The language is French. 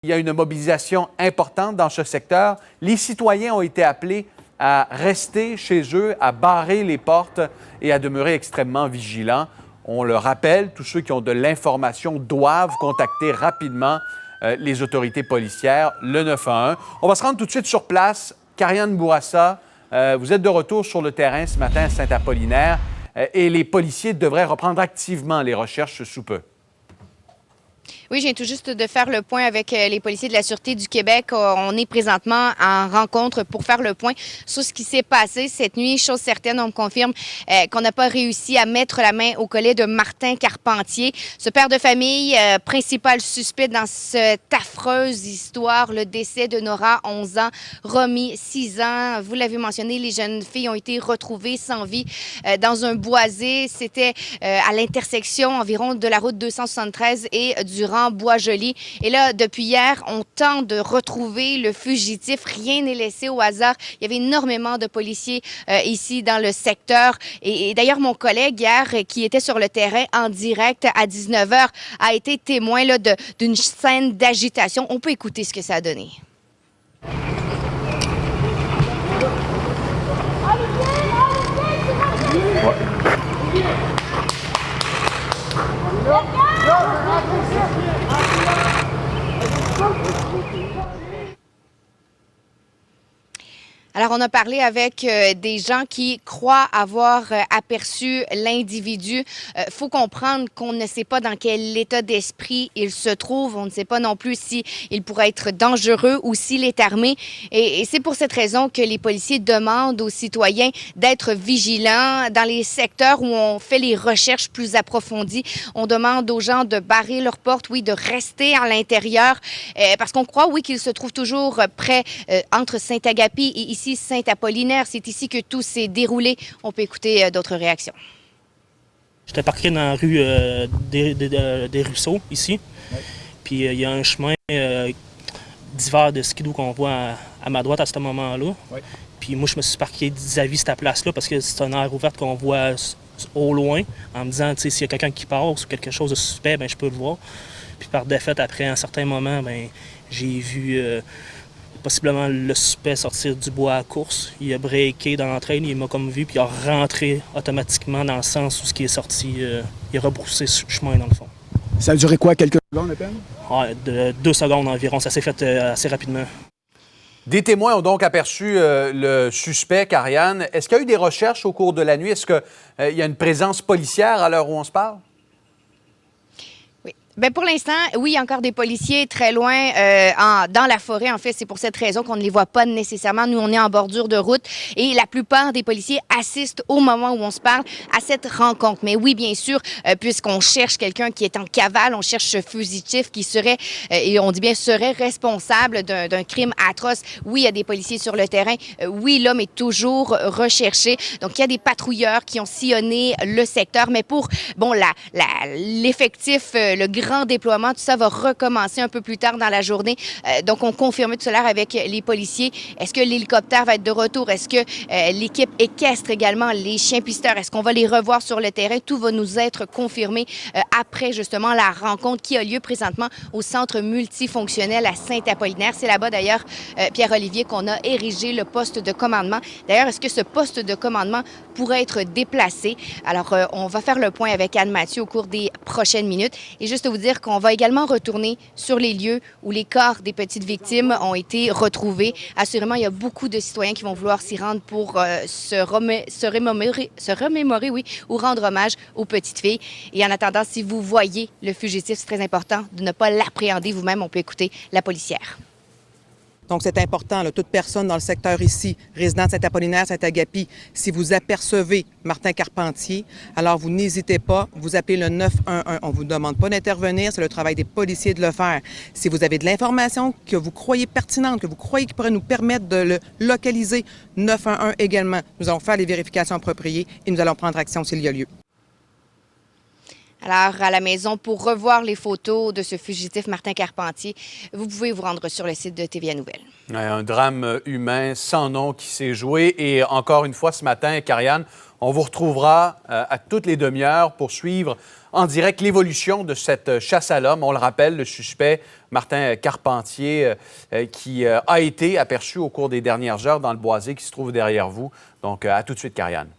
Il y a une mobilisation importante dans ce secteur. Les citoyens ont été appelés à rester chez eux, à barrer les portes et à demeurer extrêmement vigilants. On le rappelle, tous ceux qui ont de l'information doivent contacter rapidement les autorités policières, le 911. On va se rendre tout de suite sur place. Kariane Bourassa, vous êtes de retour sur le terrain ce matin à Saint-Apollinaire et les policiers devraient reprendre activement les recherches sous peu. Oui, je viens tout juste de faire le point avec les policiers de la Sûreté du Québec. On est présentement en rencontre pour faire le point sur ce qui s'est passé cette nuit. Chose certaine, on me confirme qu'on n'a pas réussi à mettre la main au collet de Martin Carpentier, ce père de famille, principal suspect dans cette affreuse histoire, le décès de Nora, 11 ans, Romy, 6 ans. Vous l'avez mentionné, les jeunes filles ont été retrouvées sans vie dans un boisé. C'était à l'intersection environ de la route 273 et du rang Bois-Joli. Et là, depuis hier, on tente de retrouver le fugitif. Rien n'est laissé au hasard. Il y avait énormément de policiers ici dans le secteur. Et d'ailleurs, mon collègue hier, qui était sur le terrain en direct à 19h, a été témoin d'une scène d'agitation. On peut écouter ce que ça a donné. Alors, on a parlé avec des gens qui croient avoir aperçu l'individu. Faut comprendre qu'on ne sait pas dans quel état d'esprit il se trouve. On ne sait pas non plus s'il pourrait être dangereux ou s'il est armé. Et c'est pour cette raison que les policiers demandent aux citoyens d'être vigilants dans les secteurs où on fait les recherches plus approfondies. On demande aux gens de barrer leurs portes, oui, de rester à l'intérieur, parce qu'on croit, oui, qu'il se trouve toujours près entre Saint-Agapi et ici Saint-Apollinaire. C'est ici que tout s'est déroulé. On peut écouter d'autres réactions. J'étais parqué dans la rue des Ruisseaux, ici. Ouais. Puis il y a un chemin d'hiver de skidoo qu'on voit à ma droite à ce moment-là. Ouais. Puis moi, je me suis parqué vis-à-vis de cette place-là parce que c'est une aire ouverte qu'on voit au loin, en me disant, tu sais, s'il y a quelqu'un qui passe ou quelque chose de suspect, ben je peux le voir. Puis par défaite, après un certain moment, ben j'ai vu possiblement le suspect sortir du bois à course. Il a breaké dans l'entraîne, il m'a comme vu, puis il a rentré automatiquement dans le sens où ce qui est sorti, il a rebroussé ce chemin dans le fond. Ça a duré quoi, quelques secondes à peine? Ouais, de 2 secondes environ, ça s'est fait assez rapidement. Des témoins ont donc aperçu le suspect, Kariane. Est-ce qu'il y a eu des recherches au cours de la nuit? Est-ce qu'il y a une présence policière à l'heure où on se parle? Bien, pour l'instant, oui, il y a encore des policiers très loin dans la forêt. En fait, c'est pour cette raison qu'on ne les voit pas nécessairement. Nous, on est en bordure de route et la plupart des policiers assistent au moment où on se parle à cette rencontre. Mais oui, bien sûr, puisqu'on cherche quelqu'un qui est en cavale, on cherche ce fugitif qui serait, et on dit bien serait responsable d'un crime atroce. Oui, il y a des policiers sur le terrain. Oui, l'homme est toujours recherché. Donc, il y a des patrouilleurs qui ont sillonné le secteur. Mais pour, bon, l'effectif, le grand déploiement, tout ça va recommencer un peu plus tard dans la journée. Donc, on confirmait tout à l'heure avec les policiers. Est-ce que l'hélicoptère va être de retour? Est-ce que l'équipe équestre également, les chiens pisteurs, est-ce qu'on va les revoir sur le terrain? Tout va nous être confirmé après, justement, la rencontre qui a lieu présentement au centre multifonctionnel à Saint-Apollinaire. C'est là-bas, d'ailleurs, Pierre-Olivier, qu'on a érigé le poste de commandement. D'ailleurs, est-ce que ce poste de commandement pourrait être déplacé? Alors, on va faire le point avec Anne Mathieu au cours des prochaines minutes. Et juste vous dire qu'on va également retourner sur les lieux où les corps des petites victimes ont été retrouvés. Assurément, il y a beaucoup de citoyens qui vont vouloir s'y rendre pour se remémorer, oui, ou rendre hommage aux petites filles. Et en attendant, si vous voyez le fugitif, c'est très important de ne pas l'appréhender vous-même. On peut écouter la policière. Donc, c'est important, là, toute personne dans le secteur ici, résident de Saint-Apollinaire, Saint-Agapi, si vous apercevez Martin Carpentier, alors vous n'hésitez pas, vous appelez le 911. On ne vous demande pas d'intervenir, c'est le travail des policiers de le faire. Si vous avez de l'information que vous croyez pertinente, que vous croyez qui pourrait nous permettre de le localiser, 911 également. Nous allons faire les vérifications appropriées et nous allons prendre action s'il y a lieu. Alors, à la maison, pour revoir les photos de ce fugitif Martin Carpentier, vous pouvez vous rendre sur le site de TVA Nouvelles. Un drame humain sans nom qui s'est joué. Et encore une fois, ce matin, Kariane, On vous retrouvera à toutes les demi-heures pour suivre en direct l'évolution de cette chasse à l'homme. On le rappelle, le suspect Martin Carpentier qui a été aperçu au cours des dernières heures dans le boisé qui se trouve derrière vous. Donc, à tout de suite, Karianne.